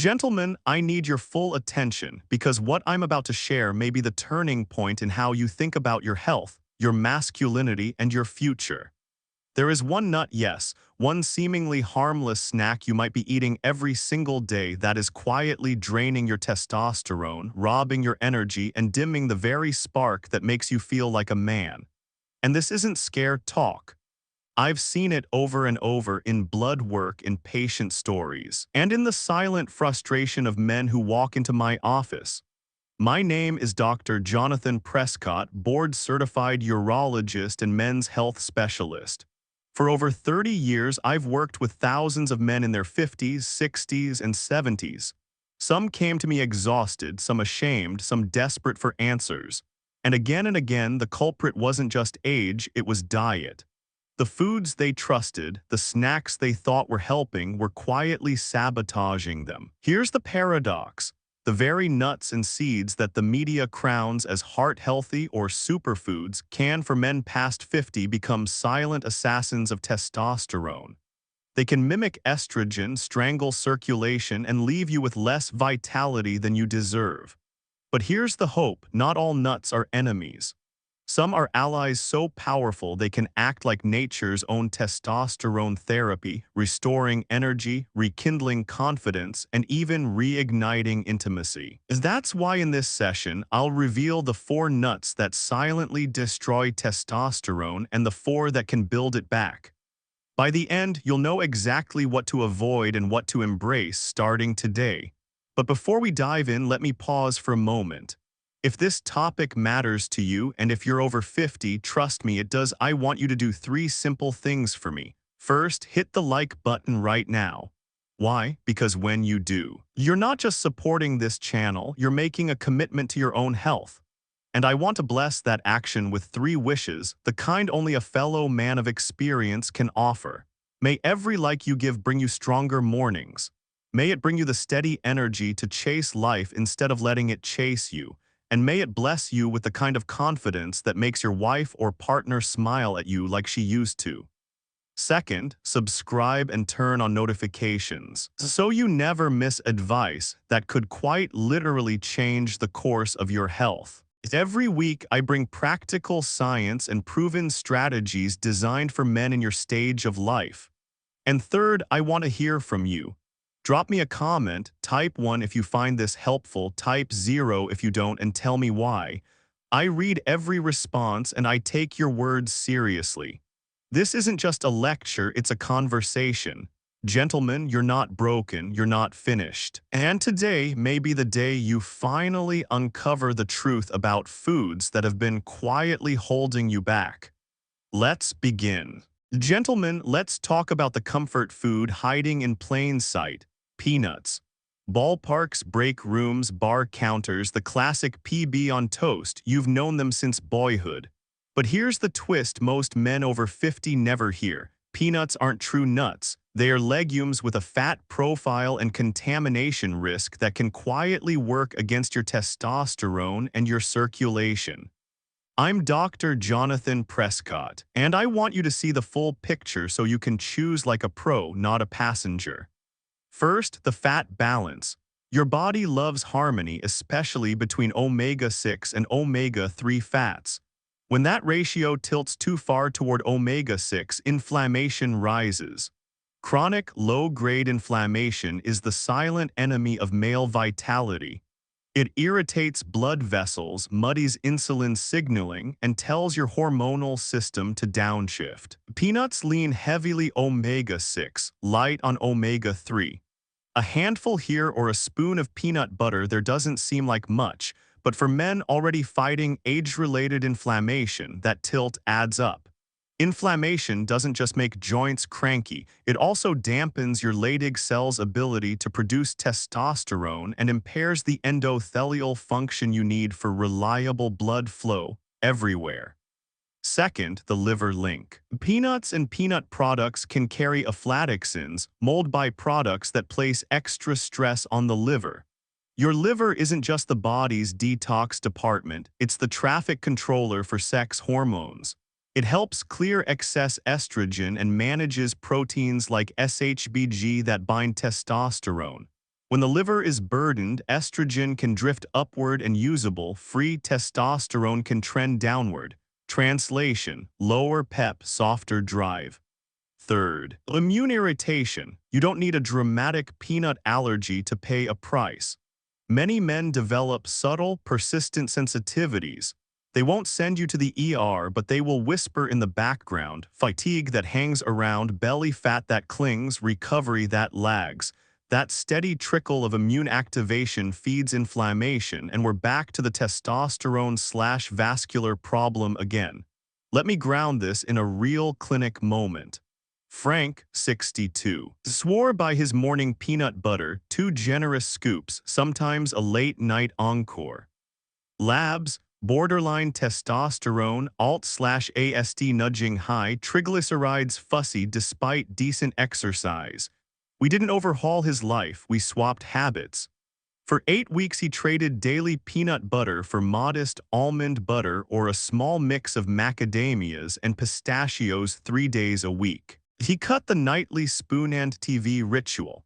Gentlemen, I need your full attention because what I'm about to share may be the turning point in how you think about your health, your masculinity, and your future. There is one nut, yes, one seemingly harmless snack you might be eating every single day that is quietly draining your testosterone, robbing your energy, and dimming the very spark that makes you feel like a man. And this isn't scare talk. I've seen it over and over in blood work in patient stories, and in the silent frustration of men who walk into my office. My name is Dr. Jonathan Prescott, board-certified urologist and men's health specialist. For over 30 years, I've worked with thousands of men in their 50s, 60s, and 70s. Some came to me exhausted, some ashamed, some desperate for answers. And again, the culprit wasn't just age, it was diet. The foods they trusted, the snacks they thought were helping, were quietly sabotaging them. Here's the paradox. The very nuts and seeds that the media crowns as heart-healthy or superfoods can, for men past 50, become silent assassins of testosterone. They can mimic estrogen, strangle circulation, and leave you with less vitality than you deserve. But here's the hope: not all nuts are enemies. Some are allies so powerful they can act like nature's own testosterone therapy, restoring energy, rekindling confidence, and even reigniting intimacy. That's why in this session, I'll reveal the 4 nuts that silently destroy testosterone and the 4 that can build it back. By the end, you'll know exactly what to avoid and what to embrace starting today. But before we dive in, let me pause for a moment. If this topic matters to you, and if you're over 50, trust me, it does. I want you to do 3 simple things for me. First, hit the like button right now. Why? Because when you do, you're not just supporting this channel, you're making a commitment to your own health. And I want to bless that action with 3 wishes, the kind only a fellow man of experience can offer. May every like you give bring you stronger mornings. May it bring you the steady energy to chase life instead of letting it chase you. And may it bless you with the kind of confidence that makes your wife or partner smile at you like she used to. Second, subscribe and turn on notifications so you never miss advice that could quite literally change the course of your health. Every week, I bring practical science and proven strategies designed for men in your stage of life. And third, I want to hear from you. Drop me a comment, type 1 if you find this helpful, type 0 if you don't, and tell me why. I read every response and I take your words seriously. This isn't just a lecture, it's a conversation. Gentlemen, you're not broken, you're not finished. And today may be the day you finally uncover the truth about foods that have been quietly holding you back. Let's begin. Gentlemen, let's talk about the comfort food hiding in plain sight. Peanuts. Ballparks, break rooms, bar counters, the classic PB on toast, you've known them since boyhood. But here's the twist most men over 50 never hear. Peanuts aren't true nuts. They are legumes with a fat profile and contamination risk that can quietly work against your testosterone and your circulation. I'm Dr. Jonathan Prescott, and I want you to see the full picture so you can choose like a pro, not a passenger. First, the fat balance. Your body loves harmony, especially between omega-6 and omega-3 fats. When that ratio tilts too far toward omega-6, inflammation rises. Chronic, low-grade inflammation is the silent enemy of male vitality. It irritates blood vessels, muddies insulin signaling, and tells your hormonal system to downshift. Peanuts lean heavily omega-6, light on omega-3. A handful here or a spoon of peanut butter there doesn't seem like much, but for men already fighting age-related inflammation, that tilt adds up. Inflammation doesn't just make joints cranky, it also dampens your Leydig cells' ability to produce testosterone and impairs the endothelial function you need for reliable blood flow everywhere. Second, the liver link. Peanuts and peanut products can carry aflatoxins, mold byproducts that place extra stress on the liver. Your liver isn't just the body's detox department, it's the traffic controller for sex hormones. It helps clear excess estrogen and manages proteins like SHBG that bind testosterone. When the liver is burdened, estrogen can drift upward and usable, free testosterone can trend downward. Translation: lower pep, softer drive. Third, immune irritation. You don't need a dramatic peanut allergy to pay a price. Many men develop subtle, persistent sensitivities. They won't send you to the ER, but they will whisper in the background: fatigue that hangs around, belly fat that clings, recovery that lags. That steady trickle of immune activation feeds inflammation, and we're back to the testosterone/vascular problem again. Let me ground this in a real clinic moment. Frank, 62, swore by his morning peanut butter, 2 generous scoops, sometimes a late-night encore. Labs: borderline testosterone, alt/AST nudging high, triglycerides fussy despite decent exercise. We didn't overhaul his life, we swapped habits. For 8 weeks he traded daily peanut butter for modest almond butter or a small mix of macadamias and pistachios 3 days a week. He cut the nightly spoon and TV ritual.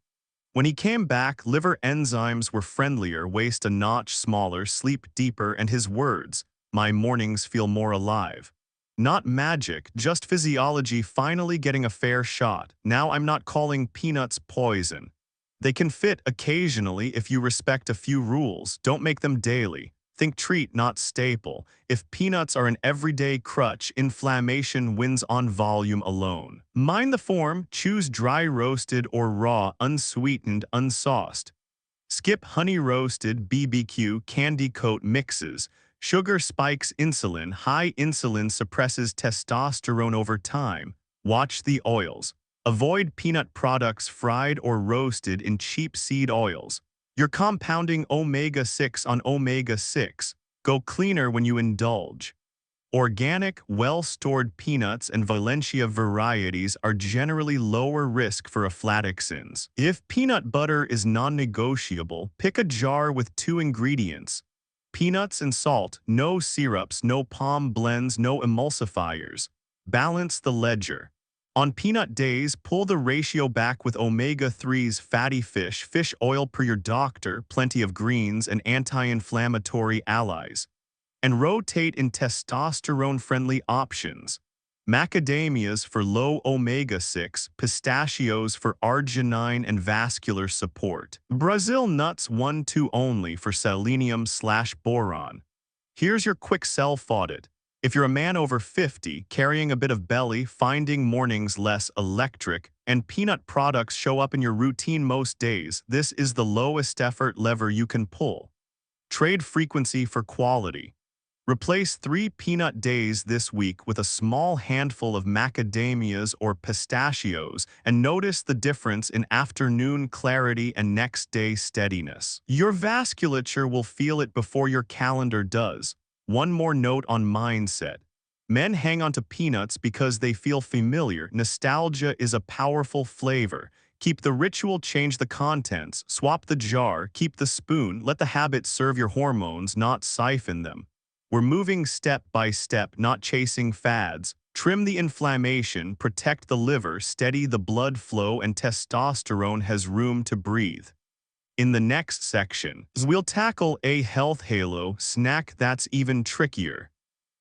When he came back, liver enzymes were friendlier, waist a notch smaller, sleep deeper, and his words: "My mornings feel more alive." Not magic, just physiology finally getting a fair shot. Now I'm not calling peanuts poison. They can fit occasionally if you respect a few rules. Don't make them daily. Think treat, not staple. If peanuts are an everyday crutch, inflammation wins on volume alone. Mind the form, choose dry roasted or raw, unsweetened, unsauced. Skip honey roasted, BBQ, candy coat mixes. Sugar spikes insulin. High insulin suppresses testosterone over time. Watch the oils. Avoid peanut products fried or roasted in cheap seed oils. You're compounding omega-6 on omega-6. Go cleaner when you indulge. Organic, well-stored peanuts and Valencia varieties are generally lower risk for aflatoxins. If peanut butter is non-negotiable, pick a jar with 2 ingredients: peanuts and salt, no syrups, no palm blends, no emulsifiers. Balance the ledger. On peanut days, pull the ratio back with omega-3s, fatty fish oil per your doctor, plenty of greens and anti-inflammatory allies. And rotate in testosterone-friendly options. Macadamias for low omega-6, pistachios for arginine and vascular support. Brazil nuts 1-2 only for selenium/boron. Here's your quick self-audit. If you're a man over 50, carrying a bit of belly, finding mornings less electric, and peanut products show up in your routine most days, this is the lowest effort lever you can pull. Trade frequency for quality. Replace 3 peanut days this week with a small handful of macadamias or pistachios and notice the difference in afternoon clarity and next day steadiness. Your vasculature will feel it before your calendar does. One more note on mindset. Men hang on to peanuts because they feel familiar. Nostalgia is a powerful flavor. Keep the ritual, change the contents. Swap the jar, keep the spoon. Let the habit serve your hormones, not siphon them. We're moving step by step, not chasing fads. Trim the inflammation, protect the liver, steady the blood flow, and testosterone has room to breathe. In the next section, we'll tackle a health halo snack that's even trickier.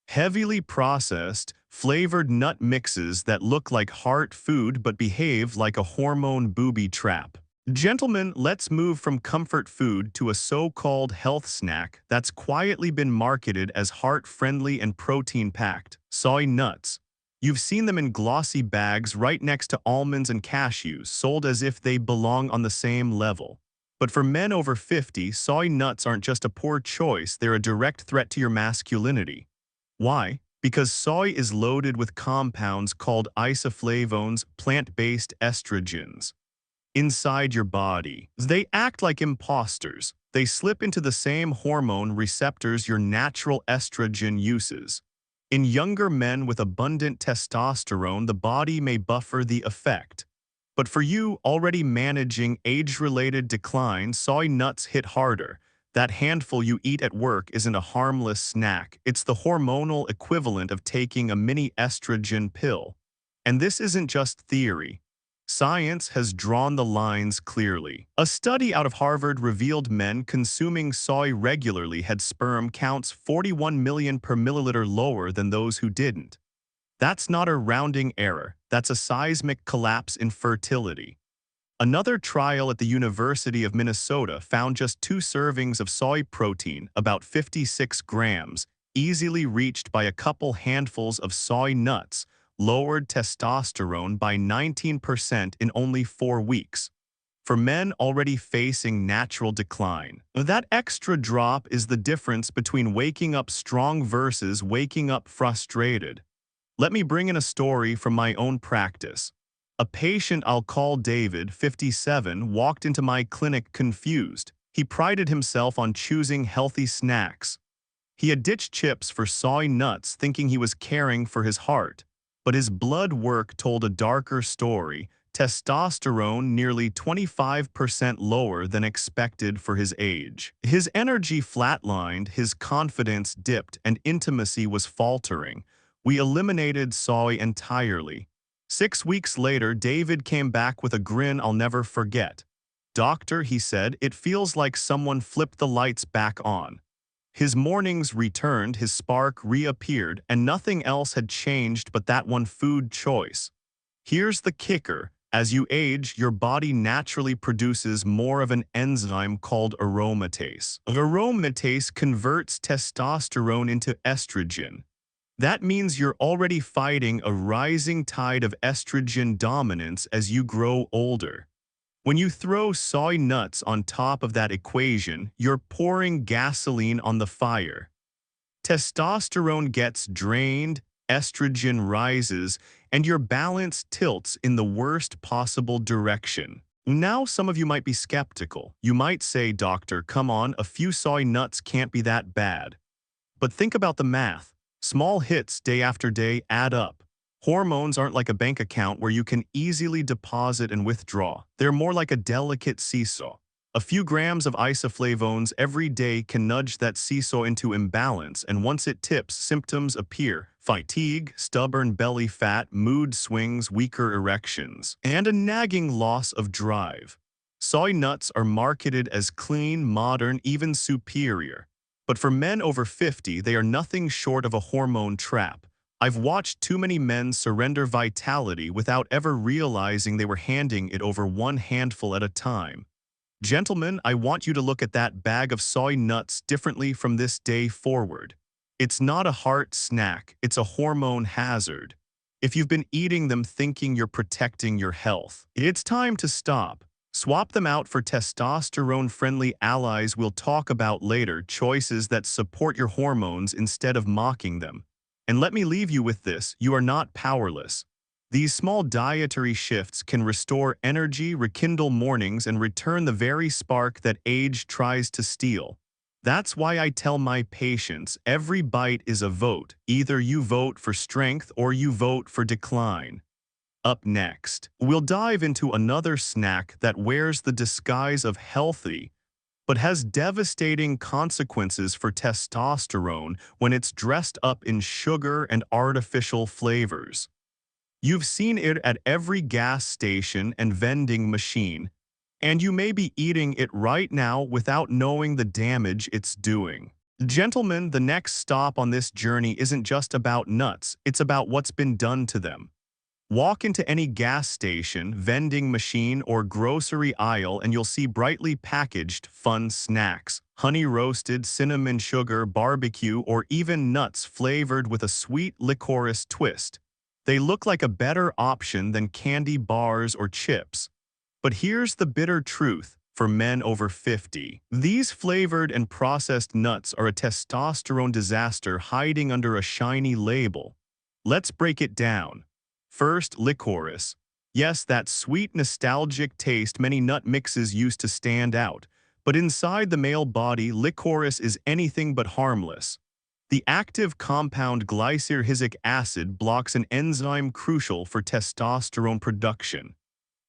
Heavily processed, flavored nut mixes that look like heart food but behave like a hormone booby trap. Gentlemen, let's move from comfort food to a so-called health snack that's quietly been marketed as heart-friendly and protein-packed: soy nuts. You've seen them in glossy bags right next to almonds and cashews, sold as if they belong on the same level. But for men over 50, soy nuts aren't just a poor choice, they're a direct threat to your masculinity. Why? Because soy is loaded with compounds called isoflavones, plant-based estrogens. Inside your body, they act like imposters. They slip into the same hormone receptors your natural estrogen uses. In younger men with abundant testosterone, the body may buffer the effect. But for you, already managing age-related decline, soy nuts hit harder. That handful you eat at work isn't a harmless snack. It's the hormonal equivalent of taking a mini estrogen pill. And this isn't just theory. Science has drawn the lines clearly. A study out of Harvard revealed men consuming soy regularly had sperm counts 41 million per milliliter lower than those who didn't. That's not a rounding error, that's a seismic collapse in fertility. Another trial at the University of Minnesota found just 2 servings of soy protein, about 56 grams, easily reached by a couple handfuls of soy nuts, lowered testosterone by 19% in only 4 weeks. For men already facing natural decline, that extra drop is the difference between waking up strong versus waking up frustrated. Let me bring in a story from my own practice. A patient I'll call David, 57, walked into my clinic confused. He prided himself on choosing healthy snacks. He had ditched chips for soy nuts thinking he was caring for his heart. But his blood work told a darker story, testosterone nearly 25% lower than expected for his age. His energy flatlined, his confidence dipped, and intimacy was faltering. We eliminated soy entirely. 6 weeks later, David came back with a grin I'll never forget. "Doctor," he said, "it feels like someone flipped the lights back on." His mornings returned, his spark reappeared, and nothing else had changed but that one food choice. Here's the kicker. As you age, your body naturally produces more of an enzyme called aromatase. Aromatase converts testosterone into estrogen. That means you're already fighting a rising tide of estrogen dominance as you grow older. When you throw soy nuts on top of that equation, you're pouring gasoline on the fire. Testosterone gets drained, estrogen rises, and your balance tilts in the worst possible direction. Now some of you might be skeptical. You might say, "Doctor, come on, a few soy nuts can't be that bad." But think about the math. Small hits day after day add up. Hormones aren't like a bank account where you can easily deposit and withdraw. They're more like a delicate seesaw. A few grams of isoflavones every day can nudge that seesaw into imbalance, and once it tips, symptoms appear: fatigue, stubborn belly fat, mood swings, weaker erections, and a nagging loss of drive. Soy nuts are marketed as clean, modern, even superior. But for men over 50, they are nothing short of a hormone trap. I've watched too many men surrender vitality without ever realizing they were handing it over one handful at a time. Gentlemen, I want you to look at that bag of soy nuts differently from this day forward. It's not a heart snack, it's a hormone hazard. If you've been eating them thinking you're protecting your health, it's time to stop. Swap them out for testosterone-friendly allies we'll talk about later, choices that support your hormones instead of mocking them. And let me leave you with this: you are not powerless. These small dietary shifts can restore energy, rekindle mornings, and return the very spark that age tries to steal. That's why I tell my patients, every bite is a vote. Either you vote for strength or you vote for decline. Up next, we'll dive into another snack that wears the disguise of healthy, but has devastating consequences for testosterone when it's dressed up in sugar and artificial flavors. You've seen it at every gas station and vending machine, and you may be eating it right now without knowing the damage it's doing. Gentlemen, the next stop on this journey isn't just about nuts, it's about what's been done to them. Walk into any gas station, vending machine, or grocery aisle and you'll see brightly packaged, fun snacks. Honey roasted, cinnamon sugar, barbecue, or even nuts flavored with a sweet licorice twist. They look like a better option than candy bars or chips. But here's the bitter truth for men over 50. These flavored and processed nuts are a testosterone disaster hiding under a shiny label. Let's break it down. First, licorice. Yes, that sweet, nostalgic taste many nut mixes used to stand out. But inside the male body, licorice is anything but harmless. The active compound glycyrrhizic acid blocks an enzyme crucial for testosterone production.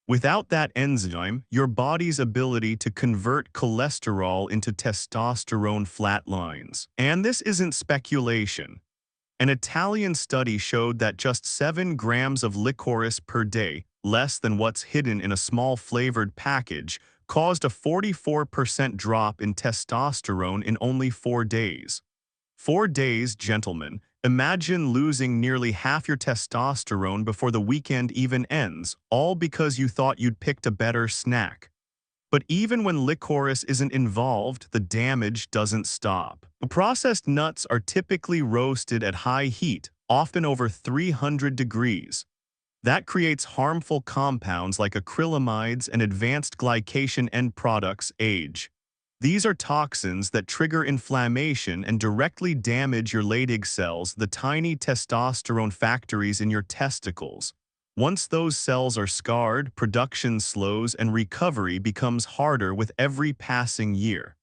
Without that enzyme, your body's ability to convert cholesterol into testosterone flatlines. And this isn't speculation. An Italian study showed that just 7 grams of licorice per day, less than what's hidden in a small flavored package, caused a 44% drop in testosterone in only 4 days. 4 days, gentlemen. Imagine losing nearly half your testosterone before the weekend even ends, all because you thought you'd picked a better snack. But even when licorice isn't involved, the damage doesn't stop. Processed nuts are typically roasted at high heat, often over 300 degrees. That creates harmful compounds like acrylamides and advanced glycation end products age. These are toxins that trigger inflammation and directly damage your Leydig cells, the tiny testosterone factories in your testicles. Once those cells are scarred, production slows and recovery becomes harder with every passing year.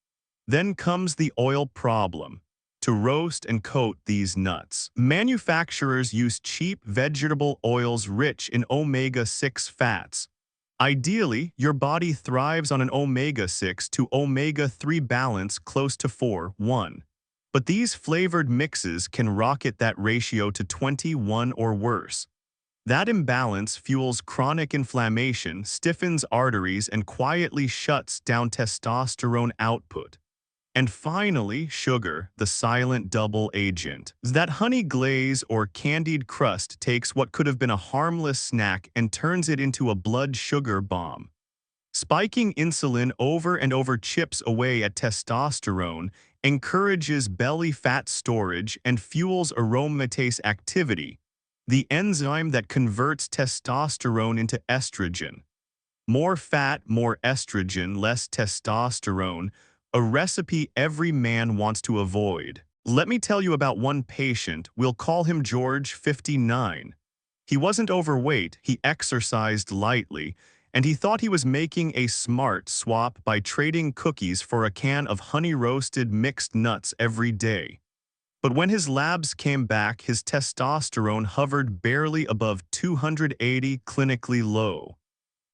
Then comes the oil problem. To roast and coat these nuts, manufacturers use cheap vegetable oils rich in omega-6 fats. Ideally, your body thrives on an omega-6 to omega-3 balance close to 4:1. But these flavored mixes can rocket that ratio to 21 or worse. That imbalance fuels chronic inflammation, stiffens arteries, and quietly shuts down testosterone output. And finally, sugar, the silent double agent. That honey glaze or candied crust takes what could have been a harmless snack and turns it into a blood sugar bomb. Spiking insulin over and over chips away at testosterone, encourages belly fat storage, and fuels aromatase activity, the enzyme that converts testosterone into estrogen. More fat, more estrogen, less testosterone, a recipe every man wants to avoid. Let me tell you about one patient, we'll call him George, 59. He wasn't overweight, he exercised lightly, and he thought he was making a smart swap by trading cookies for a can of honey-roasted mixed nuts every day. But when his labs came back, his testosterone hovered barely above 280, clinically low.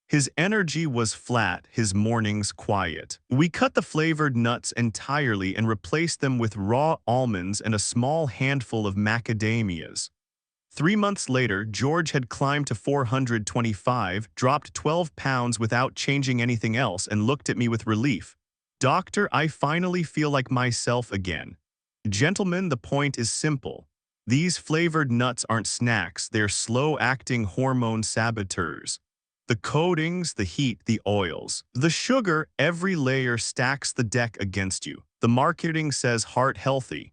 His energy was flat, his mornings quiet. We cut the flavored nuts entirely and replaced them with raw almonds and a small handful of macadamias. 3 months later, George had climbed to 425, dropped 12 pounds without changing anything else, and looked at me with relief. "Doctor, I finally feel like myself again." Gentlemen, the point is simple. These flavored nuts aren't snacks, they're slow-acting hormone saboteurs. The coatings, the heat, the oils. The sugar, every layer stacks the deck against you. The marketing says heart healthy.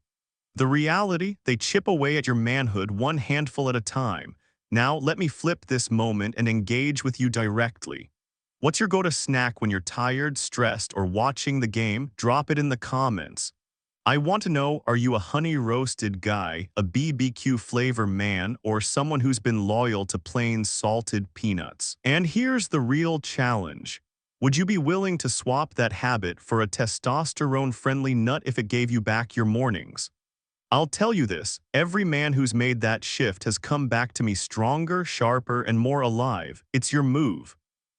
The reality, they chip away at your manhood one handful at a time. Now, let me flip this moment and engage with you directly. What's your go-to snack when you're tired, stressed, or watching the game? Drop it in the comments. I want to know, are you a honey-roasted guy, a BBQ flavor man, or someone who's been loyal to plain salted peanuts? And here's the real challenge. Would you be willing to swap that habit for a testosterone-friendly nut if it gave you back your mornings? I'll tell you this, every man who's made that shift has come back to me stronger, sharper, and more alive. It's your move.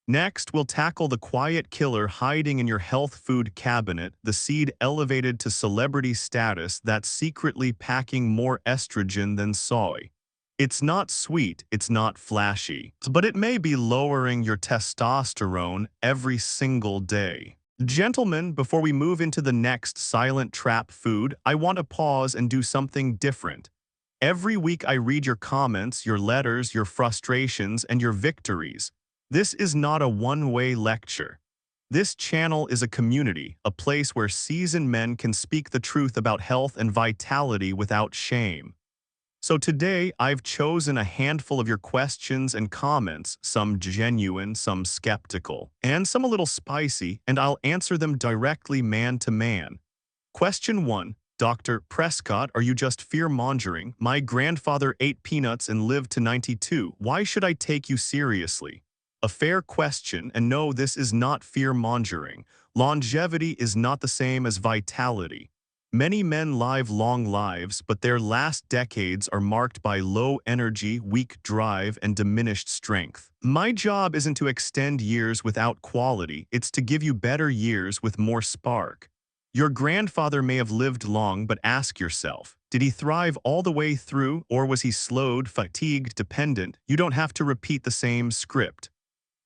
Next, we'll tackle the quiet killer hiding in your health food cabinet, the seed elevated to celebrity status that's secretly packing more estrogen than soy. It's not sweet, it's not flashy, but it may be lowering your testosterone every single day. Gentlemen, before we move into the next silent trap food, I want to pause and do something different. Every week I read your comments, your letters, your frustrations, and your victories. This is not a one-way lecture. This channel is a community, a place where seasoned men can speak the truth about health and vitality without shame. So today, I've chosen a handful of your questions and comments, some genuine, some skeptical, and some a little spicy, and I'll answer them directly man to man. Question 1. Dr. Prescott, are you just fear-mongering? My grandfather ate peanuts and lived to 92. Why should I take you seriously? A fair question, and no, this is not fear-mongering. Longevity is not the same as vitality. Many men live long lives, but their last decades are marked by low energy, weak drive, and diminished strength. My job isn't to extend years without quality, it's to give you better years with more spark. Your grandfather may have lived long, but ask yourself, did he thrive all the way through, or was he slowed, fatigued, dependent? You don't have to repeat the same script.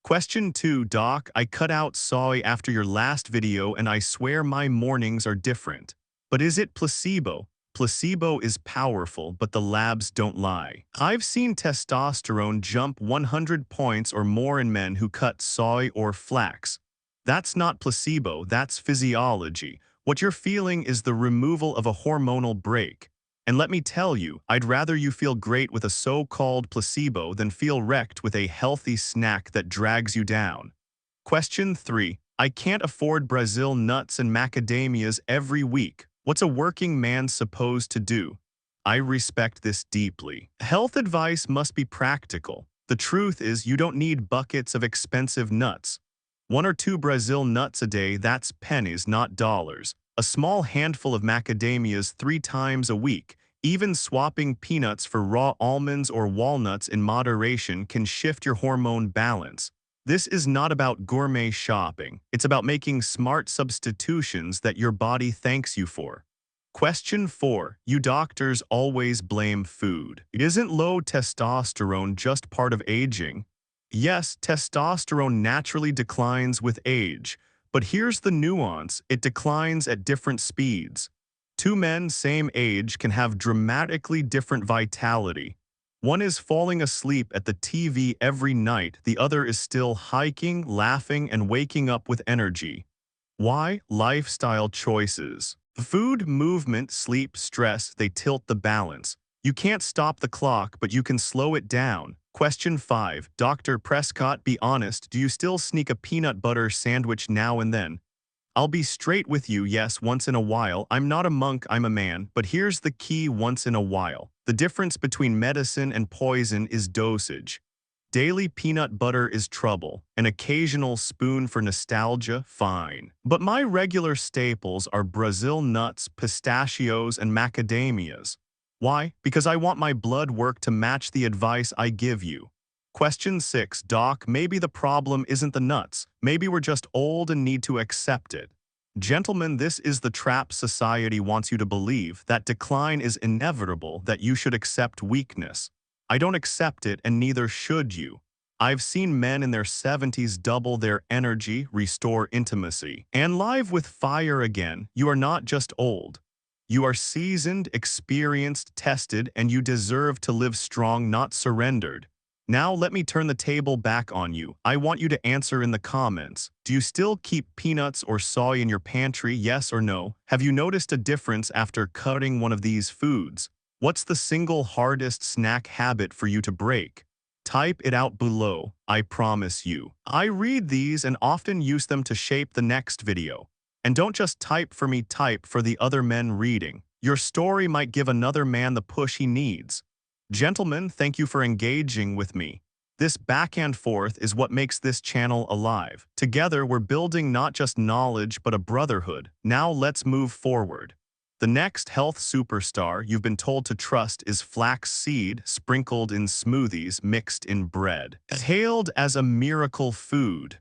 Question 2, Doc, I cut out soy after your last video and I swear my mornings are different. But is it placebo? Placebo is powerful, but the labs don't lie. I've seen testosterone jump 100 points or more in men who cut soy or flax. That's not placebo, that's physiology. What you're feeling is the removal of a hormonal brake. And let me tell you, I'd rather you feel great with a so-called placebo than feel wrecked with a healthy snack that drags you down. Question 3. I can't afford Brazil nuts and macadamias every week. What's a working man supposed to do? I respect this deeply. Health advice must be practical. The truth is you don't need buckets of expensive nuts. 1 or 2 Brazil nuts a day, that's pennies, not dollars. A small handful of macadamias 3 times a week. Even swapping peanuts for raw almonds or walnuts in moderation can shift your hormone balance. This is not about gourmet shopping. It's about making smart substitutions that your body thanks you for. Question 4. You doctors always blame food. Isn't low testosterone just part of aging? Yes, testosterone naturally declines with age, but here's the nuance: it declines at different speeds. 2 men same age can have dramatically different vitality. One is falling asleep at the TV every night, the other is still hiking, laughing, and waking up with energy. Why? Lifestyle choices. Food, movement, sleep, stress, they tilt the balance. You can't stop the clock, but you can slow it down. Question 5. Dr. Prescott, be honest, do you still sneak a peanut butter sandwich now and then? I'll be straight with you, yes, once in a while. I'm not a monk, I'm a man, but here's the key: once in a while. The difference between medicine and poison is dosage. Daily peanut butter is trouble. An occasional spoon for nostalgia, fine. But my regular staples are Brazil nuts, pistachios, and macadamias. Why? Because I want my blood work to match the advice I give you. Question 6. Doc, maybe the problem isn't the nuts. Maybe we're just old and need to accept it. Gentlemen, this is the trap society wants you to believe: that decline is inevitable, that you should accept weakness. I don't accept it, and neither should you. I've seen men in their 70s double their energy, restore intimacy, and live with fire again. You are not just old. You are seasoned, experienced, tested, and you deserve to live strong, not surrendered. Now let me turn the table back on you. I want you to answer in the comments. Do you still keep peanuts or soy in your pantry, yes or no? Have you noticed a difference after cutting one of these foods? What's the single hardest snack habit for you to break? Type it out below, I promise you. I read these and often use them to shape the next video. And don't just type for me, type for the other men reading. Your story might give another man the push he needs. Gentlemen, thank you for engaging with me. This back and forth is what makes this channel alive. Together, we're building not just knowledge, but a brotherhood. Now let's move forward. The next health superstar you've been told to trust is flax seed sprinkled in smoothies, mixed in bread. Hailed as a miracle food.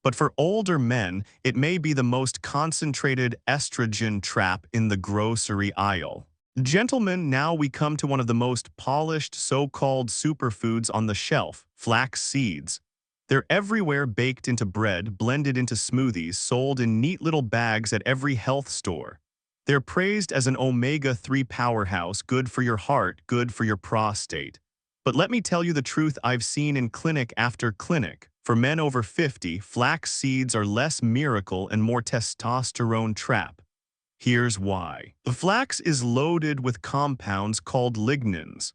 But for older men, it may be the most concentrated estrogen trap in the grocery aisle. Gentlemen, now we come to one of the most polished so-called superfoods on the shelf: flax seeds. They're everywhere, baked into bread, blended into smoothies, sold in neat little bags at every health store. They're praised as an omega-3 powerhouse, good for your heart, good for your prostate. But let me tell you the truth I've seen in clinic after clinic. For men over 50, flax seeds are less miracle and more testosterone trap. Here's why. The flax is loaded with compounds called lignans.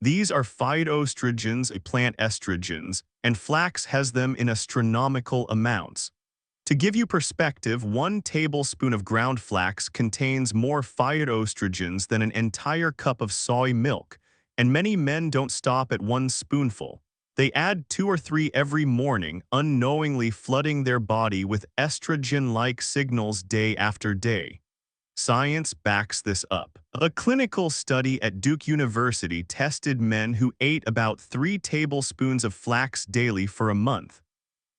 These are phytoestrogens, plant estrogens, and flax has them in astronomical amounts. To give you perspective, 1 tablespoon of ground flax contains more phytoestrogens than an entire cup of soy milk, and many men don't stop at 1 spoonful. They add 2 or 3 every morning, unknowingly flooding their body with estrogen-like signals day after day. Science backs this up. A clinical study at Duke University tested men who ate about 3 tablespoons of flax daily for a month.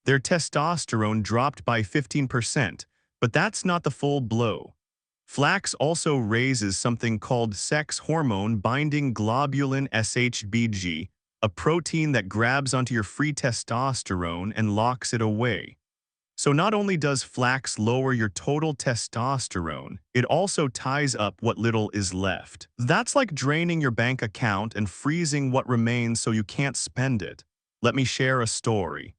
Their testosterone dropped by 15%, But that's not the full blow. Flax also raises something called sex hormone binding globulin SHBG, a protein that grabs onto your free testosterone and locks it away. So not only does flax lower your total testosterone, it also ties up what little is left. That's like draining your bank account and freezing what remains so you can't spend it. Let me share a story.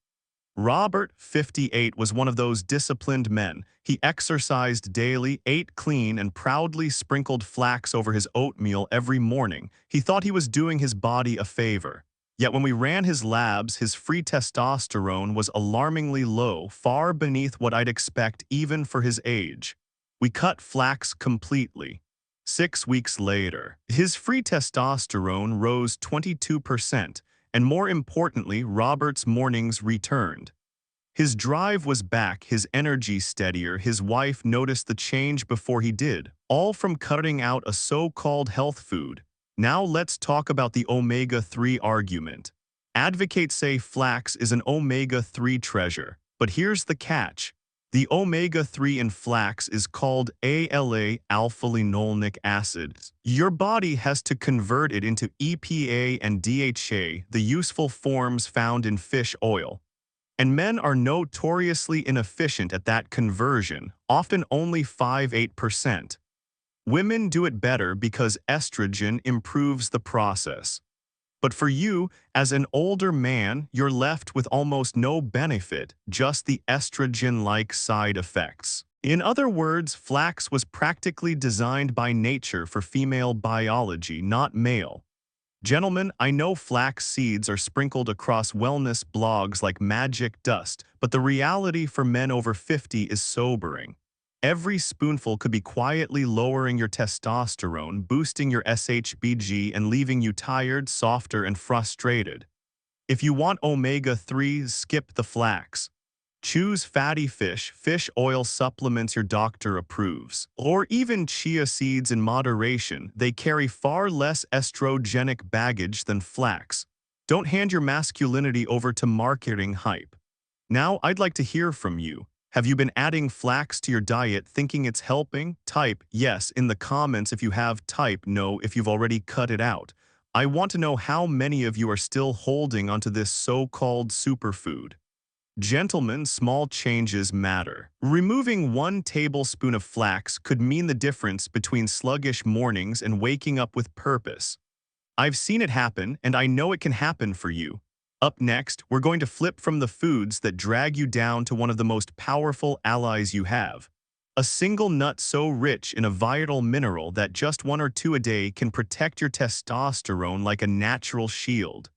Robert, 58, was one of those disciplined men. He exercised daily, ate clean, and proudly sprinkled flax over his oatmeal every morning. He thought he was doing his body a favor. Yet when we ran his labs, his free testosterone was alarmingly low, far beneath what I'd expect even for his age. We cut flax completely. 6 weeks later, his free testosterone rose 22%. And more importantly, Robert's mornings returned. His drive was back, his energy steadier. His wife noticed the change before he did, all from cutting out a so-called health food. Now let's talk about the omega-3 argument. Advocates say flax is an omega-3 treasure, but here's the catch. The omega-3 in flax is called ALA, alpha-linolenic acid. Your body has to convert it into EPA and DHA, the useful forms found in fish oil. And men are notoriously inefficient at that conversion, often only 5–8%. Women do it better because estrogen improves the process. But for you, as an older man, you're left with almost no benefit, just the estrogen-like side effects. In other words, flax was practically designed by nature for female biology, not male. Gentlemen, I know flax seeds are sprinkled across wellness blogs like magic dust, but the reality for men over 50 is sobering. Every spoonful could be quietly lowering your testosterone, boosting your SHBG, and leaving you tired, softer, and frustrated. If you want omega-3s, skip the flax. Choose fatty fish oil supplements your doctor approves, or even chia seeds in moderation. They carry far less estrogenic baggage than flax. Don't hand your masculinity over to marketing hype. Now, I'd like to hear from you. Have you been adding flax to your diet thinking it's helping? Type yes in the comments if you have, type no if you've already cut it out. I want to know how many of you are still holding onto this so-called superfood. Gentlemen, small changes matter. Removing 1 tablespoon of flax could mean the difference between sluggish mornings and waking up with purpose. I've seen it happen, and I know it can happen for you. Up next, we're going to flip from the foods that drag you down to one of the most powerful allies you have. A single nut so rich in a vital mineral that just 1 or 2 a day can protect your testosterone like a natural shield.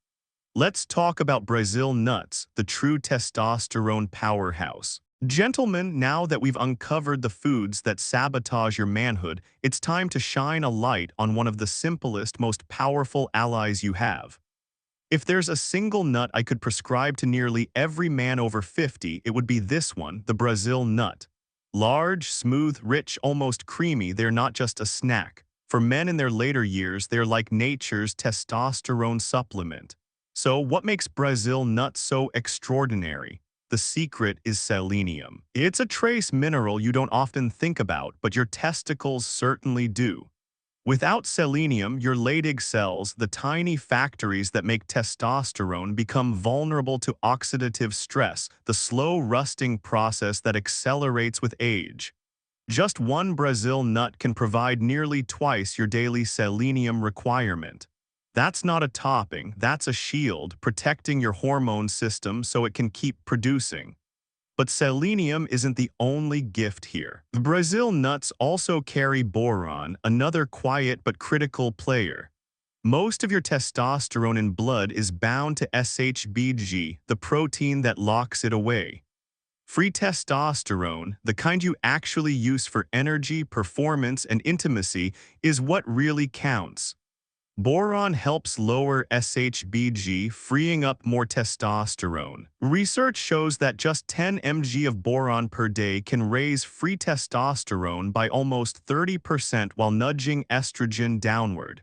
Let's talk about Brazil nuts, the true testosterone powerhouse. Gentlemen, now that we've uncovered the foods that sabotage your manhood, it's time to shine a light on one of the simplest, most powerful allies you have. If there's a single nut I could prescribe to nearly every man over 50, it would be this one, the Brazil nut. Large, smooth, rich, almost creamy, they're not just a snack. For men in their later years, they're like nature's testosterone supplement. So what makes Brazil nuts so extraordinary? The secret is selenium. It's a trace mineral you don't often think about, but your testicles certainly do. Without selenium, your Leydig cells, the tiny factories that make testosterone, become vulnerable to oxidative stress, the slow rusting process that accelerates with age. Just 1 Brazil nut can provide nearly twice your daily selenium requirement. That's not a topping, that's a shield, protecting your hormone system so it can keep producing. But selenium isn't the only gift here. The Brazil nuts also carry boron, another quiet but critical player. Most of your testosterone in blood is bound to SHBG, the protein that locks it away. Free testosterone, the kind you actually use for energy, performance, and intimacy, is what really counts. Boron helps lower SHBG, freeing up more testosterone. Research shows that just 10 mg of boron per day can raise free testosterone by almost 30% while nudging estrogen downward.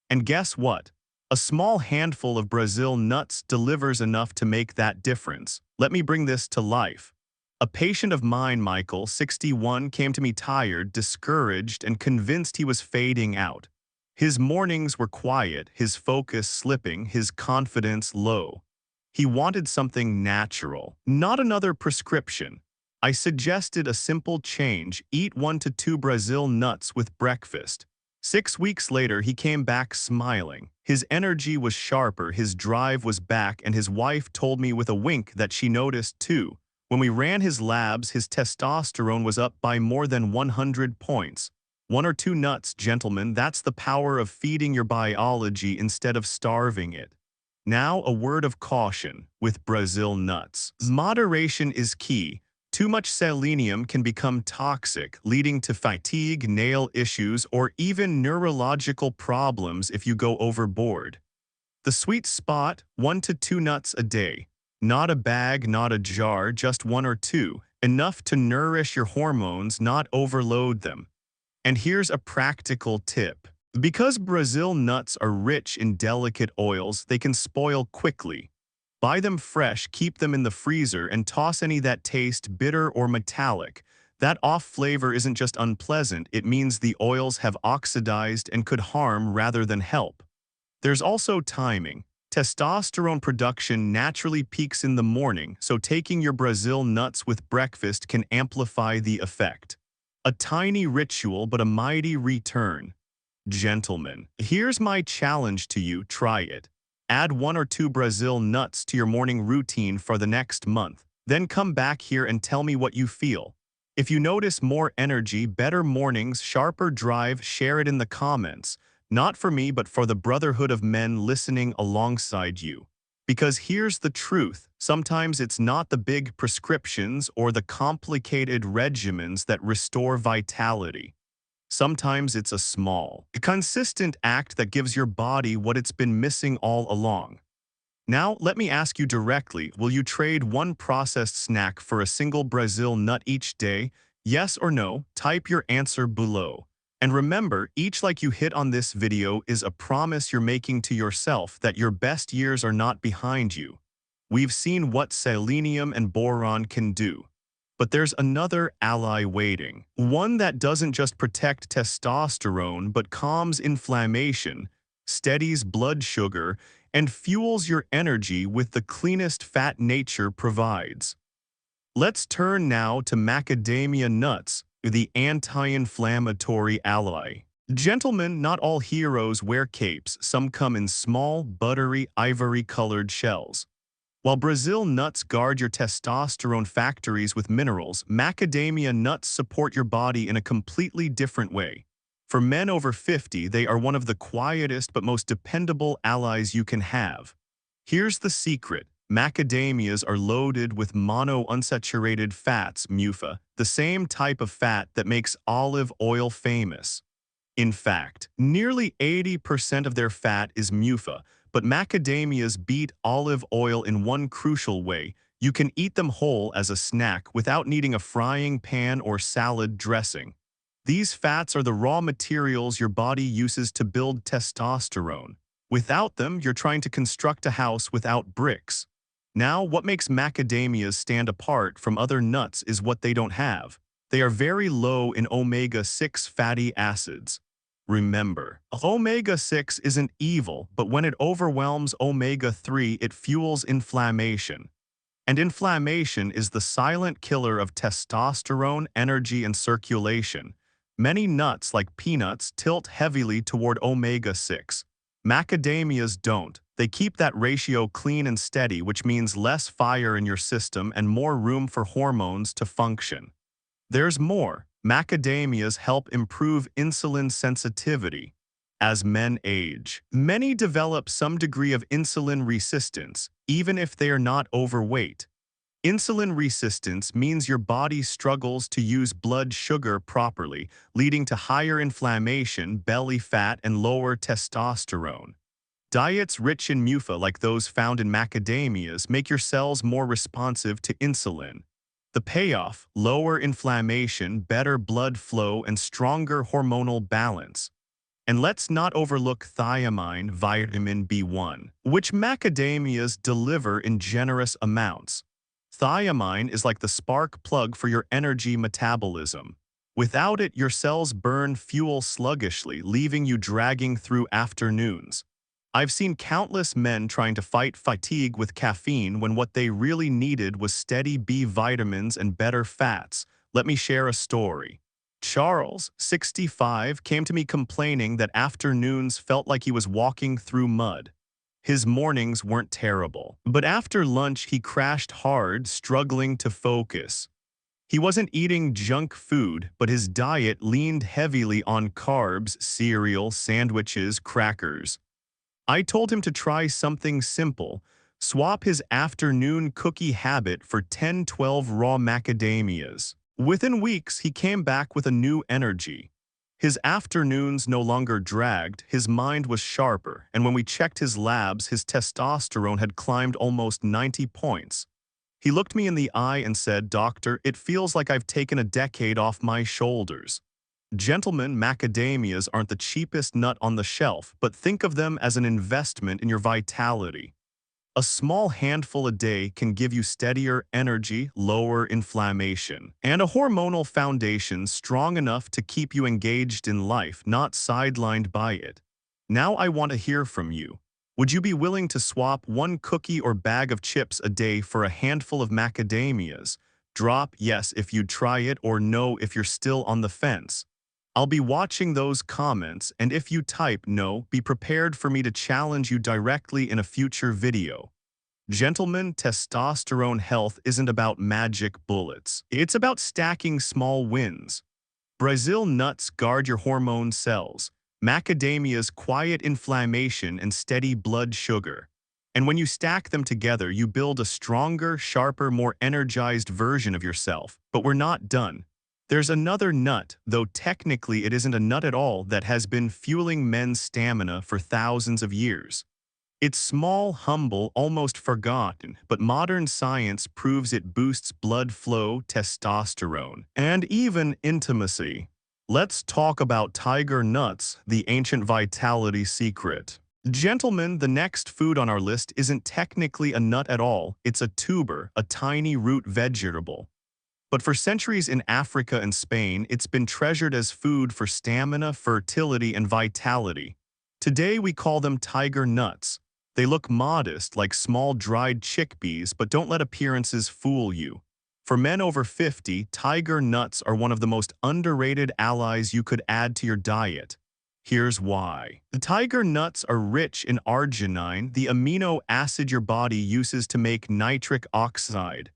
And guess what? A small handful of Brazil nuts delivers enough to make that difference. Let me bring this to life. A patient of mine, Michael, 61, came to me tired, discouraged, and convinced he was fading out. His mornings were quiet, his focus slipping, his confidence low. He wanted something natural, not another prescription. I suggested a simple change: eat 1 to 2 Brazil nuts with breakfast. 6 weeks later, he came back smiling. His energy was sharper, his drive was back, and his wife told me with a wink that she noticed too. When we ran his labs, his testosterone was up by more than 100 points. 1 or 2 nuts, gentlemen, that's the power of feeding your biology instead of starving it. Now, a word of caution with Brazil nuts. Moderation is key. Too much selenium can become toxic, leading to fatigue, nail issues, or even neurological problems if you go overboard. The sweet spot: 1 to 2 nuts a day. Not a bag, not a jar, just 1 or 2. Enough to nourish your hormones, not overload them. And here's a practical tip. Because Brazil nuts are rich in delicate oils, they can spoil quickly. Buy them fresh, keep them in the freezer, and toss any that taste bitter or metallic. That off flavor isn't just unpleasant, it means the oils have oxidized and could harm rather than help. There's also timing. Testosterone production naturally peaks in the morning, so taking your Brazil nuts with breakfast can amplify the effect. A tiny ritual, but a mighty return. Gentlemen, here's my challenge to you: try it. Add 1 or 2 Brazil nuts to your morning routine for the next month. Then come back here and tell me what you feel. If you notice more energy, better mornings, sharper drive, share it in the comments. Not for me, but for the brotherhood of men listening alongside you. Because here's the truth: sometimes it's not the big prescriptions or the complicated regimens that restore vitality. Sometimes it's a small, consistent act that gives your body what it's been missing all along. Now, let me ask you directly: will you trade one processed snack for a single Brazil nut each day? Yes or no? Type your answer below. And remember, each like you hit on this video is a promise you're making to yourself that your best years are not behind you. We've seen what selenium and boron can do. But there's another ally waiting. One that doesn't just protect testosterone, but calms inflammation, steadies blood sugar, and fuels your energy with the cleanest fat nature provides. Let's turn now to macadamia nuts, the anti-inflammatory ally. Gentlemen, not all heroes wear capes. Some come in small, buttery, ivory-colored shells. While Brazil nuts guard your testosterone factories with minerals, macadamia nuts support your body in a completely different way. For men over 50, they are one of the quietest but most dependable allies you can have. Here's the secret: macadamias are loaded with monounsaturated fats, MUFA, the same type of fat that makes olive oil famous. In fact, nearly 80% of their fat is MUFA, but macadamias beat olive oil in one crucial way: you can eat them whole as a snack without needing a frying pan or salad dressing. These fats are the raw materials your body uses to build testosterone. Without them, you're trying to construct a house without bricks. Now, what makes macadamias stand apart from other nuts is what they don't have. They are very low in omega-6 fatty acids. Remember, omega-6 isn't evil, but when it overwhelms omega-3, it fuels inflammation. And inflammation is the silent killer of testosterone, energy, and circulation. Many nuts, like peanuts, tilt heavily toward omega-6. Macadamias don't. They keep that ratio clean and steady, which means less fire in your system and more room for hormones to function. There's more. Macadamias help improve insulin sensitivity. As men age, many develop some degree of insulin resistance, even if they are not overweight. Insulin resistance means your body struggles to use blood sugar properly, leading to higher inflammation, belly fat, and lower testosterone. Diets rich in MUFA, like those found in macadamias, make your cells more responsive to insulin. The payoff: lower inflammation, better blood flow, and stronger hormonal balance. And let's not overlook thiamine, vitamin B1, which macadamias deliver in generous amounts. Thiamine is like the spark plug for your energy metabolism. Without it, your cells burn fuel sluggishly, leaving you dragging through afternoons. I've seen countless men trying to fight fatigue with caffeine when what they really needed was steady B vitamins and better fats. Let me share a story. Charles, 65, came to me complaining that afternoons felt like he was walking through mud. His mornings weren't terrible, but after lunch he crashed hard, struggling to focus. He wasn't eating junk food, but his diet leaned heavily on carbs, cereal, sandwiches, crackers. I told him to try something simple, swap his afternoon cookie habit for 10-12 raw macadamias. Within weeks, he came back with a new energy. His afternoons no longer dragged, his mind was sharper, and when we checked his labs, his testosterone had climbed almost 90 points. He looked me in the eye and said, "Doctor, it feels like I've taken a decade off my shoulders." Gentlemen, macadamias aren't the cheapest nut on the shelf, but think of them as an investment in your vitality. A small handful a day can give you steadier energy, lower inflammation, and a hormonal foundation strong enough to keep you engaged in life, not sidelined by it. Now I want to hear from you. Would you be willing to swap one cookie or bag of chips a day for a handful of macadamias? Drop yes if you'd try it or no if you're still on the fence. I'll be watching those comments, and if you type no, be prepared for me to challenge you directly in a future video. Gentlemen, testosterone health isn't about magic bullets. It's about stacking small wins. Brazil nuts guard your hormone cells. Macadamias quiet inflammation and steady blood sugar. And when you stack them together, you build a stronger, sharper, more energized version of yourself. But we're not done. There's another nut, though technically it isn't a nut at all, that has been fueling men's stamina for thousands of years. It's small, humble, almost forgotten, but modern science proves it boosts blood flow, testosterone, and even intimacy. Let's talk about tiger nuts, the ancient vitality secret. Gentlemen, the next food on our list isn't technically a nut at all, it's a tuber, a tiny root vegetable. But for centuries in Africa and Spain, it's been treasured as food for stamina, fertility, and vitality. Today we call them tiger nuts. They look modest, like small dried chickpeas, but don't let appearances fool you. For men over 50, tiger nuts are one of the most underrated allies you could add to your diet. Here's why. The tiger nuts are rich in arginine, the amino acid your body uses to make nitric oxide.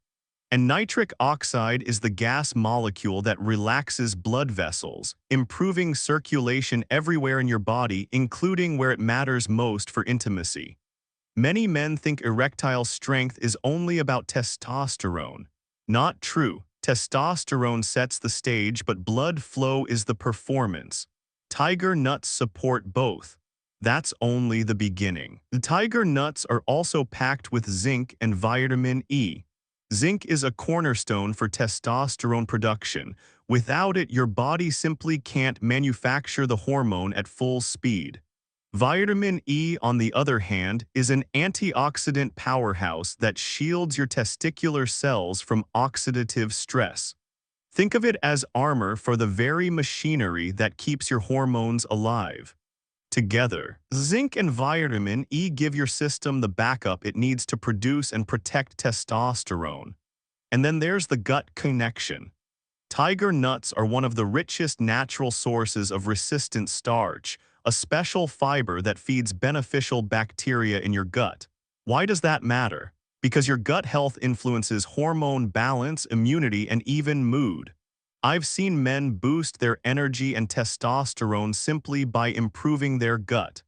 And nitric oxide is the gas molecule that relaxes blood vessels, improving circulation everywhere in your body, including where it matters most for intimacy. Many men think erectile strength is only about testosterone. Not true. Testosterone sets the stage, but blood flow is the performance. Tiger nuts support both. That's only the beginning. The tiger nuts are also packed with zinc and vitamin E. Zinc is a cornerstone for testosterone production. Without it, your body simply can't manufacture the hormone at full speed. Vitamin E, on the other hand, is an antioxidant powerhouse that shields your testicular cells from oxidative stress. Think of it as armor for the very machinery that keeps your hormones alive. Together, zinc and vitamin E give your system the backup it needs to produce and protect testosterone. And then there's the gut connection. Tiger nuts are one of the richest natural sources of resistant starch, a special fiber that feeds beneficial bacteria in your gut. Why does that matter? Because your gut health influences hormone balance, immunity, and even mood. I've seen men boost their energy and testosterone simply by improving their gut.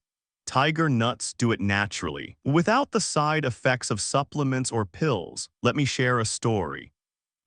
Tiger nuts do it naturally, without the side effects of supplements or pills. Let me share a story.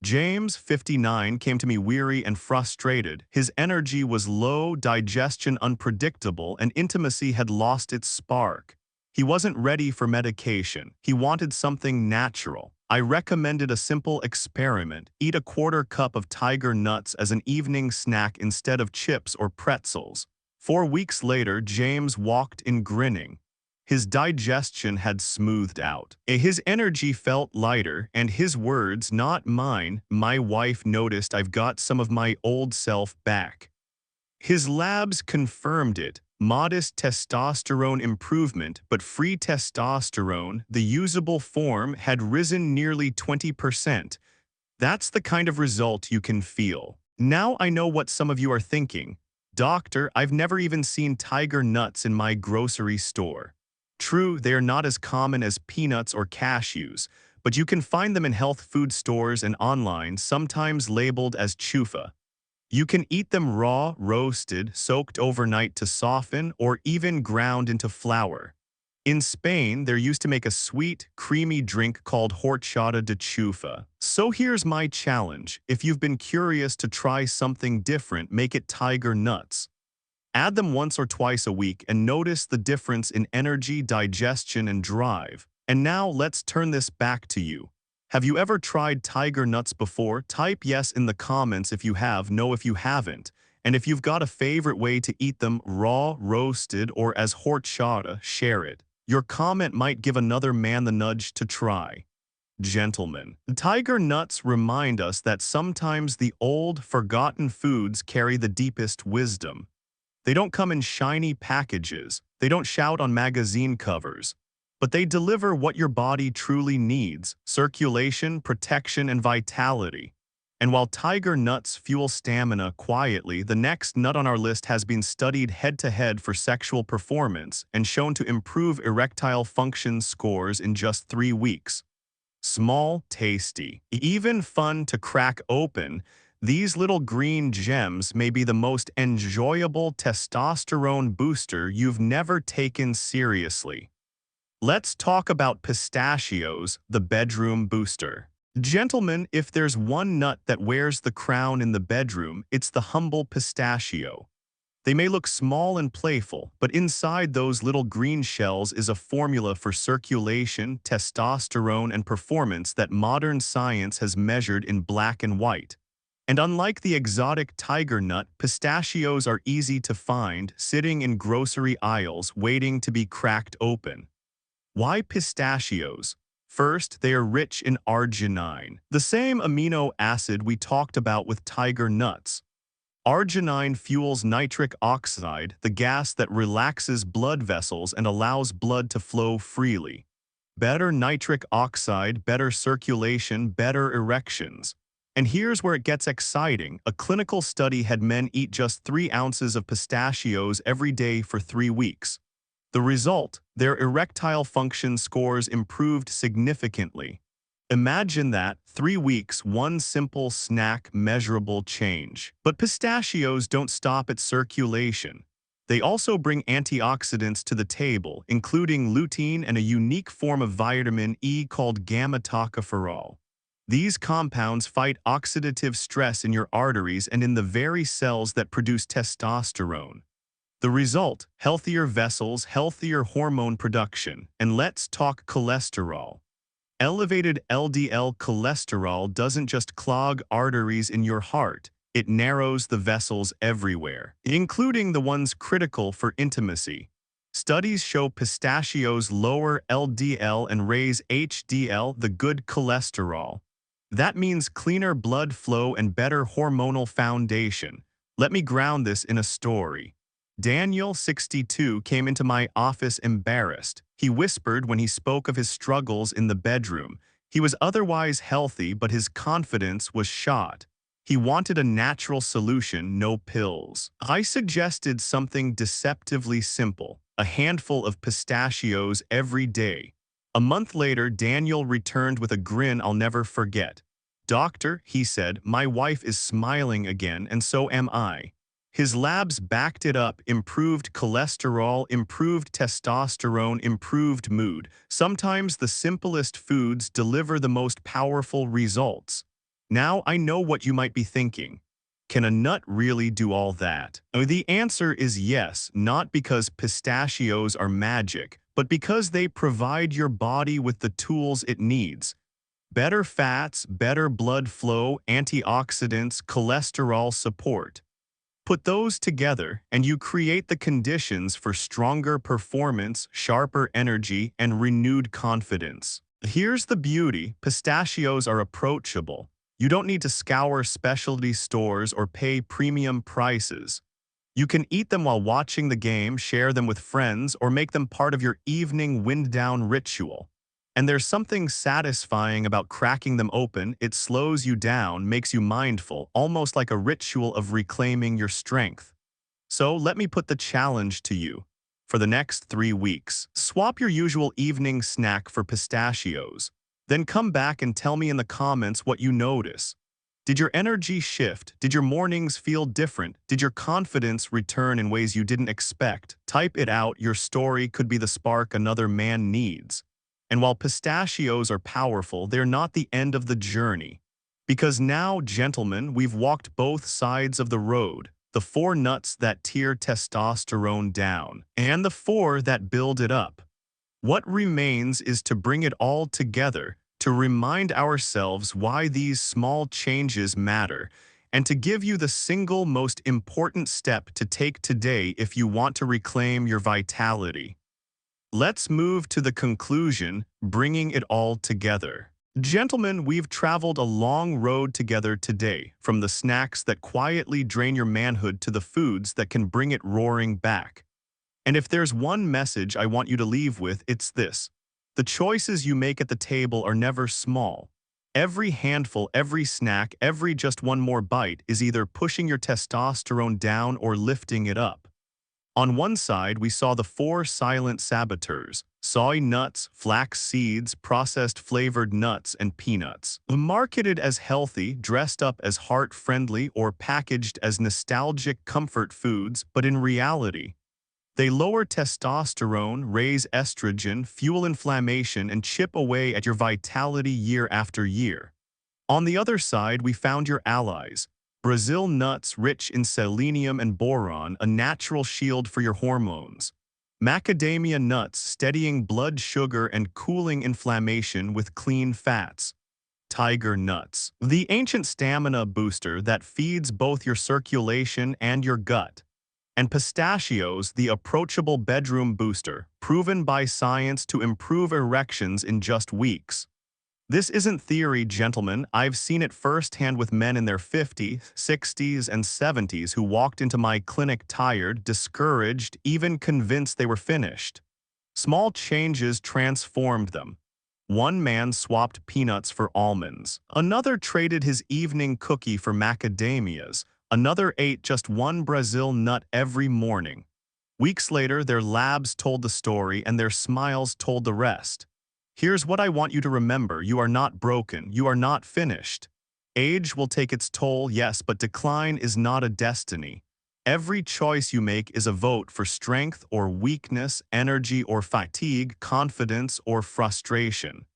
James, 59, came to me weary and frustrated. His energy was low, digestion unpredictable, and intimacy had lost its spark. He wasn't ready for medication. He wanted something natural. I recommended a simple experiment. Eat a quarter cup of tiger nuts as an evening snack instead of chips or pretzels. 4 weeks later, James walked in grinning. His digestion had smoothed out. His energy felt lighter, and his words, not mine, "My wife noticed I've got some of my old self back." His labs confirmed it. Modest testosterone improvement, but free testosterone, the usable form, had risen nearly 20%. That's the kind of result you can feel. Now I know what some of you are thinking. Doctor, I've never even seen tiger nuts in my grocery store. True, they are not as common as peanuts or cashews, but you can find them in health food stores and online, sometimes labeled as chufa. You can eat them raw, roasted, soaked overnight to soften, or even ground into flour. In Spain, they're used to make a sweet, creamy drink called horchata de chufa. So here's my challenge. If you've been curious to try something different, make it tiger nuts. Add them once or twice a week and notice the difference in energy, digestion, and drive. And now let's turn this back to you. Have you ever tried tiger nuts before? Type yes in the comments if you have, no if you haven't. And if you've got a favorite way to eat them, raw, roasted, or as horchata, share it. Your comment might give another man the nudge to try. Gentlemen, tiger nuts remind us that sometimes the old, forgotten foods carry the deepest wisdom. They don't come in shiny packages, they don't shout on magazine covers, but they deliver what your body truly needs: circulation, protection, and vitality. And while tiger nuts fuel stamina quietly, the next nut on our list has been studied head-to-head for sexual performance and shown to improve erectile function scores in just 3 weeks. Small, tasty, even fun to crack open, these little green gems may be the most enjoyable testosterone booster you've never taken seriously. Let's talk about pistachios, the bedroom booster. Gentlemen, if there's one nut that wears the crown in the bedroom, it's the humble pistachio. They may look small and playful, but inside those little green shells is a formula for circulation, testosterone, and performance that modern science has measured in black and white. And unlike the exotic tiger nut, pistachios are easy to find, sitting in grocery aisles waiting to be cracked open. Why pistachios? First, they are rich in arginine, the same amino acid we talked about with tiger nuts. Arginine fuels nitric oxide, the gas that relaxes blood vessels and allows blood to flow freely. Better nitric oxide, better circulation, better erections. And here's where it gets exciting. A clinical study had men eat just 3 ounces of pistachios every day for 3 weeks. The result, their erectile function scores improved significantly. Imagine that, 3 weeks, one simple snack, measurable change. But pistachios don't stop at circulation. They also bring antioxidants to the table, including lutein and a unique form of vitamin E called gamma-tocopherol. These compounds fight oxidative stress in your arteries and in the very cells that produce testosterone. The result, healthier vessels, healthier hormone production. And let's talk cholesterol. Elevated LDL cholesterol doesn't just clog arteries in your heart, it narrows the vessels everywhere, including the ones critical for intimacy. Studies show pistachios lower LDL and raise HDL, the good cholesterol. That means cleaner blood flow and better hormonal foundation. Let me ground this in a story. Daniel, 62, came into my office embarrassed. He whispered when he spoke of his struggles in the bedroom. He was otherwise healthy, but his confidence was shot. He wanted a natural solution, no pills. I suggested something deceptively simple: a handful of pistachios every day. A month later, Daniel returned with a grin I'll never forget. "Doctor," he said, "my wife is smiling again, and so am I." His labs backed it up: improved cholesterol, improved testosterone, improved mood. Sometimes the simplest foods deliver the most powerful results. Now I know what you might be thinking. Can a nut really do all that? The answer is yes, not because pistachios are magic, but because they provide your body with the tools it needs. Better fats, better blood flow, antioxidants, cholesterol support. Put those together, and you create the conditions for stronger performance, sharper energy, and renewed confidence. Here's the beauty: pistachios are approachable. You don't need to scour specialty stores or pay premium prices. You can eat them while watching the game, share them with friends, or make them part of your evening wind-down ritual. And there's something satisfying about cracking them open. It slows you down, makes you mindful, almost like a ritual of reclaiming your strength. So let me put the challenge to you. For the next 3 weeks, swap your usual evening snack for pistachios. Then come back and tell me in the comments what you notice. Did your energy shift? Did your mornings feel different? Did your confidence return in ways you didn't expect? Type it out. Your story could be the spark another man needs. And while pistachios are powerful, they're not the end of the journey. Because now, gentlemen, we've walked both sides of the road. The 4 nuts that tear testosterone down, and the 4 that build it up. What remains is to bring it all together, to remind ourselves why these small changes matter, and to give you the single most important step to take today if you want to reclaim your vitality. Let's move to the conclusion, bringing it all together. Gentlemen, we've traveled a long road together today, from the snacks that quietly drain your manhood to the foods that can bring it roaring back. And if there's one message I want you to leave with, it's this: the choices you make at the table are never small. Every handful, every snack, every just one more bite is either pushing your testosterone down or lifting it up. On one side, we saw the 4 silent saboteurs: soy nuts, flax seeds, processed flavored nuts, and peanuts. Marketed as healthy, dressed up as heart-friendly, or packaged as nostalgic comfort foods, but in reality, they lower testosterone, raise estrogen, fuel inflammation, and chip away at your vitality year after year. On the other side, we found your allies: Brazil nuts rich in selenium and boron, a natural shield for your hormones. Macadamia nuts steadying blood sugar and cooling inflammation with clean fats. Tiger nuts, the ancient stamina booster that feeds both your circulation and your gut. And pistachios, the approachable bedroom booster, proven by science to improve erections in just weeks. This isn't theory, gentlemen. I've seen it firsthand with men in their 50s, 60s, and 70s who walked into my clinic tired, discouraged, even convinced they were finished. Small changes transformed them. One man swapped peanuts for almonds. Another traded his evening cookie for macadamias. Another ate just one Brazil nut every morning. Weeks later, their labs told the story and their smiles told the rest. Here's what I want you to remember: you are not broken, you are not finished. Age will take its toll, yes, but decline is not a destiny. Every choice you make is a vote for strength or weakness, energy or fatigue, confidence or frustration.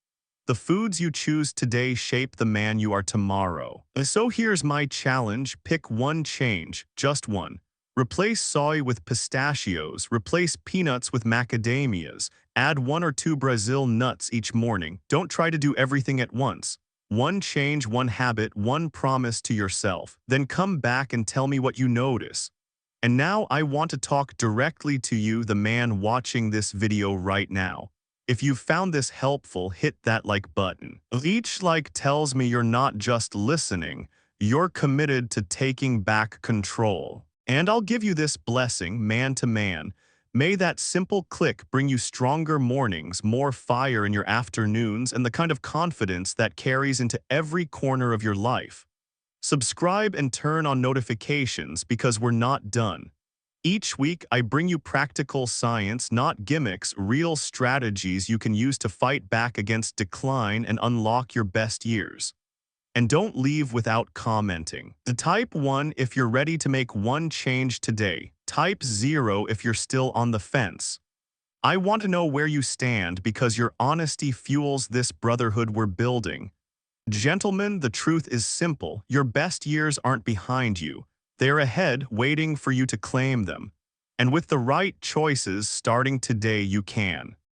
The foods you choose today shape the man you are tomorrow. So here's my challenge: pick one change, just one. Replace soy with pistachios, replace peanuts with macadamias, add 1 or 2 Brazil nuts each morning. Don't try to do everything at once. One change, one habit, one promise to yourself. Then come back and tell me what you notice. And now I want to talk directly to you, the man watching this video right now. If you found this helpful, hit that like button. Each like tells me you're not just listening, you're committed to taking back control. And I'll give you this blessing, man to man. May that simple click bring you stronger mornings, more fire in your afternoons, and the kind of confidence that carries into every corner of your life. Subscribe and turn on notifications, because we're not done. Each week, I bring you practical science, not gimmicks, real strategies you can use to fight back against decline and unlock your best years. And don't leave without commenting. Type 1 if you're ready to make one change today. Type 0 if you're still on the fence. I want to know where you stand, because your honesty fuels this brotherhood we're building. Gentlemen, the truth is simple: your best years aren't behind you. They're ahead, waiting for you to claim them. And with the right choices starting today, you can.